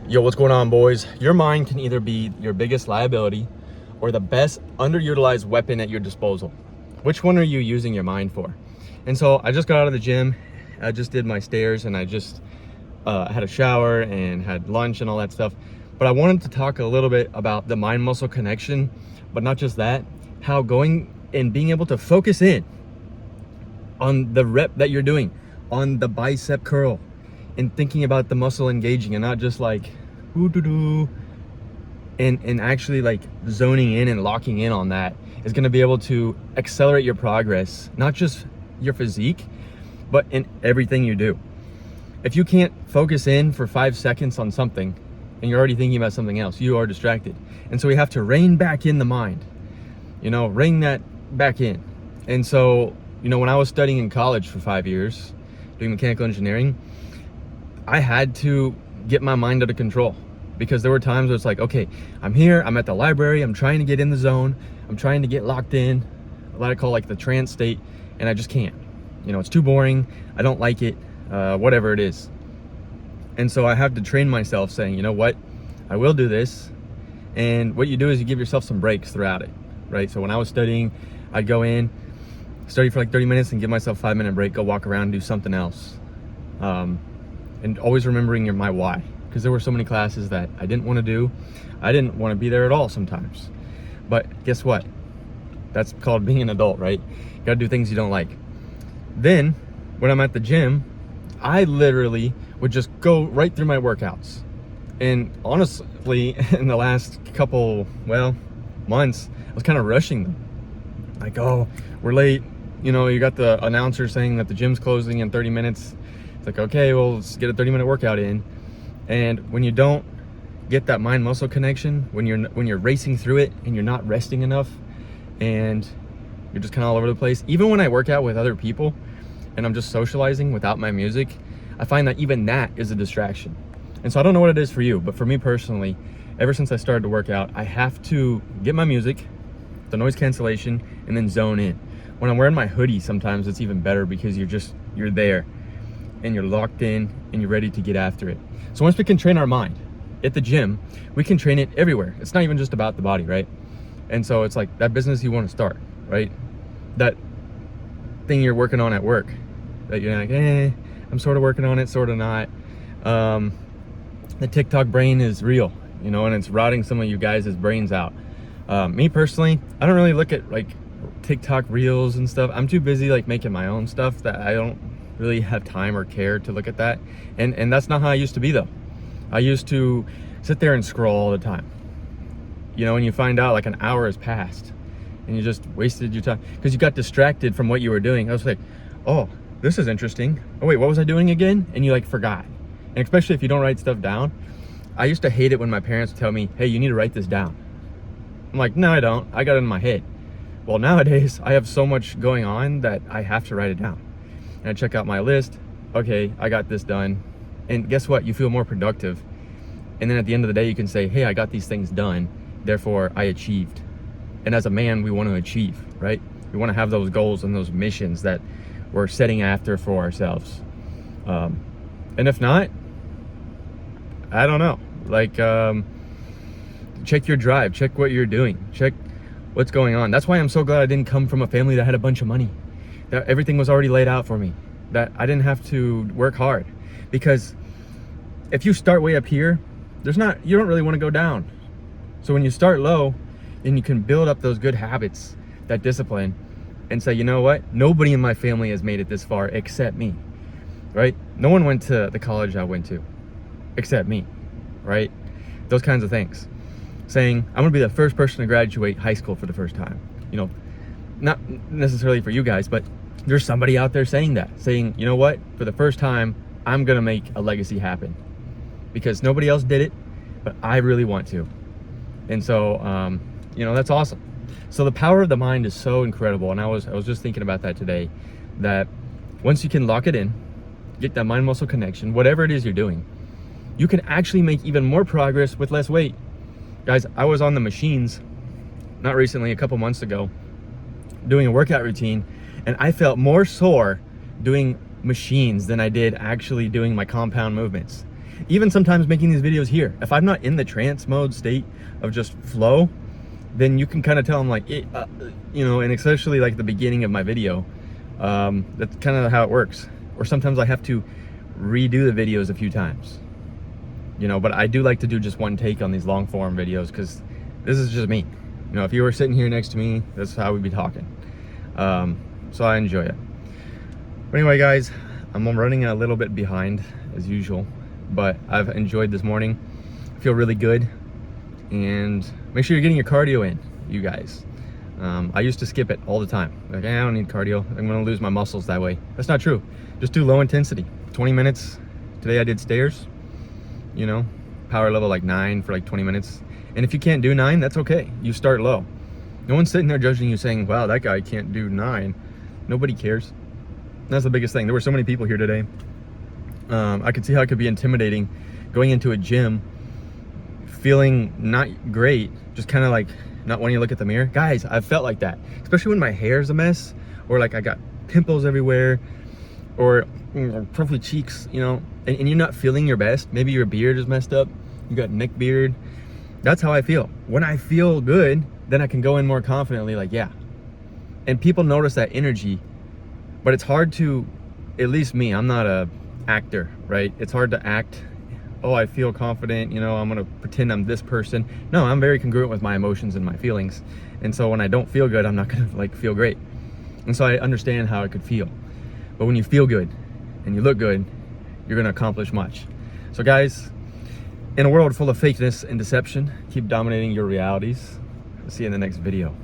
Yo, what's going on, boys? Your mind can either be your biggest liability or the best underutilized weapon at your disposal. Which one are you using your mind for? And so I just got out of the gym. I just did my stairs and I just had a shower and had lunch and all that stuff. But I wanted to talk a little bit about the mind-muscle connection, but not just that, how going and being able to focus in on the rep that you're doing, on the bicep curl, and thinking about the muscle engaging and not just like and actually like zoning in and locking in on that is going to be able to accelerate your progress, not just your physique, but in everything you do. If you can't focus in for 5 seconds on something and you're already thinking about something else, you are distracted. And so we have to rein back in the mind, rein that back in. And so, when I was studying in college for 5 years, doing mechanical engineering, I had to get my mind under control because there were times where it's like, okay, I'm here, I'm at the library, I'm trying to get in the zone, I'm trying to get locked in, what I call like the trance state, and I just can't. It's too boring, I don't like it, whatever it is. And so I have to train myself saying, you know what, I will do this. And what you do is you give yourself some breaks throughout it, right? So when I was studying, I'd go in, study for like 30 minutes and give myself a 5-minute break, go walk around and do something else. And always remembering my why, because there were so many classes that I didn't want to do. I didn't want to be there at all sometimes. But guess what? That's called being an adult, right? You gotta do things you don't like. Then, when I'm at the gym, I literally would just go right through my workouts. And honestly, in the last couple, months, I was kind of rushing them. Like, oh, we're late. You got the announcer saying that the gym's closing in 30 minutes. It's like, okay, well, let's get a 30-minute workout in. And when you don't get that mind-muscle connection, when you're racing through it and you're not resting enough and you're just kind of all over the place, even when I work out with other people and I'm just socializing without my music, I find that even that is a distraction. And so I don't know what it is for you, but for me personally, ever since I started to work out, I have to get my music, the noise cancellation, and then zone in. When I'm wearing my hoodie, sometimes it's even better because you're there and you're locked in and you're ready to get after it. So once we can train our mind at the gym, we can train it everywhere. It's not even just about the body, right? And so it's like that business you want to start, right? That thing you're working on at work that you're like, I'm sort of working on it, sort of not. The TikTok brain is real, and it's rotting some of you guys' brains out. Me personally, I don't really look at like TikTok reels and stuff. I'm too busy like making my own stuff that I don't really have time or care to look at that. And that's not how I used to be though. I used to sit there and scroll all the time. And you find out like an hour has passed and you just wasted your time because you got distracted from what you were doing. I was like, oh, this is interesting. Oh wait, what was I doing again? And you like forgot. And especially if you don't write stuff down. I used to hate it when my parents would tell me, hey, you need to write this down. I'm like, no, I don't. I got it in my head. Well, nowadays I have so much going on that I have to write it down. And I check out my list. Okay, I got this done. And guess what? You feel more productive. And then at the end of the day, you can say, hey, I got these things done. Therefore, I achieved. And as a man, we want to achieve, right? We want to have those goals and those missions that we're setting after for ourselves. And if not, I don't know. Like, check your drive. Check what you're doing. Check what's going on. That's why I'm so glad I didn't come from a family that had a bunch of money. That everything was already laid out for me. That I didn't have to work hard. Because if you start way up here, you don't really want to go down. So when you start low, then you can build up those good habits, that discipline, and say, you know what? Nobody in my family has made it this far except me, right? No one went to the college I went to except me, right? Those kinds of things. Saying, I'm gonna be the first person to graduate high school for the first time. Not necessarily for you guys, but there's somebody out there saying that. Saying, you know what? For the first time, I'm gonna make a legacy happen. Because nobody else did it, but I really want to. And so, that's awesome. So the power of the mind is so incredible. And I was just thinking about that today, that once you can lock it in, get that mind-muscle connection, whatever it is you're doing, you can actually make even more progress with less weight. Guys, I was on the machines, not recently, a couple months ago, doing a workout routine, and I felt more sore doing machines than I did actually doing my compound movements. Even sometimes making these videos here, if I'm not in the trance mode state of just flow, then you can kind of tell I'm like, you know, and especially like the beginning of my video, that's kind of how it works. Or sometimes I have to redo the videos a few times, you know, but I do like to do just one take on these long form videos because this is just me. You know, if you were sitting here next to me, that's how we'd be talking. So I enjoy it. But anyway, guys, I'm running a little bit behind as usual, but I've enjoyed this morning. I feel really good. And make sure you're getting your cardio in, you guys. I used to skip it all the time. Like, I don't need cardio. I'm gonna lose my muscles that way. That's not true. Just do low intensity. 20 minutes. Today I did stairs, you know, power level like 9 for like 20 minutes. And if you can't do 9, that's okay. You start low. No one's sitting there judging you saying, wow, that guy can't do 9. Nobody cares. That's the biggest thing. There were so many people here today. I could see how it could be intimidating going into a gym, feeling not great, just kind of like not wanting to look at the mirror. Guys, I've felt like that, especially when my hair's a mess, or like I got pimples everywhere, or puffy cheeks, you know, and you're not feeling your best. Maybe your beard is messed up. You got neck beard. That's how I feel. When I feel good, then I can go in more confidently, like, yeah. And people notice that energy, but it's hard to, at least me, I'm not a actor, right? It's hard to act, oh, I feel confident, you know, I'm gonna pretend I'm this person. No, I'm very congruent with my emotions and my feelings. And so when I don't feel good, I'm not gonna like feel great. And so I understand how it could feel. But when you feel good and you look good, you're gonna accomplish much. So guys, in a world full of fakeness and deception, keep dominating your realities. See you in the next video.